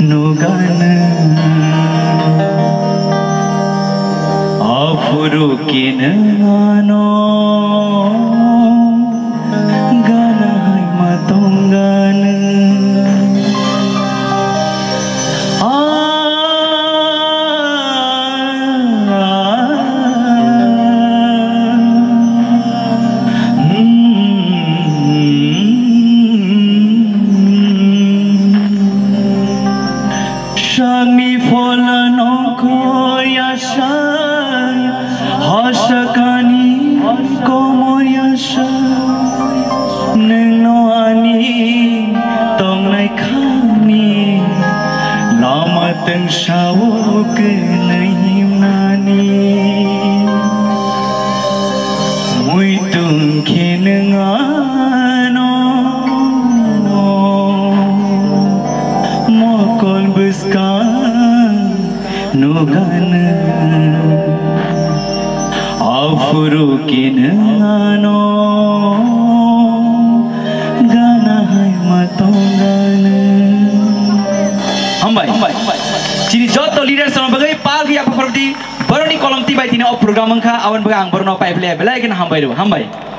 nugana afurukin ano gana hai matonggana Shani folano koyasha hasakani komoyasha nenoani tongnai khani lamateng shawok naimani muitung kinengano mokol buskan nugana afurukin ano gana hai matongana hambai chini joto leader sama bagai pagi apa seperti baru ni kolam tiba ini op program angka awan bagang baru no pai play hambai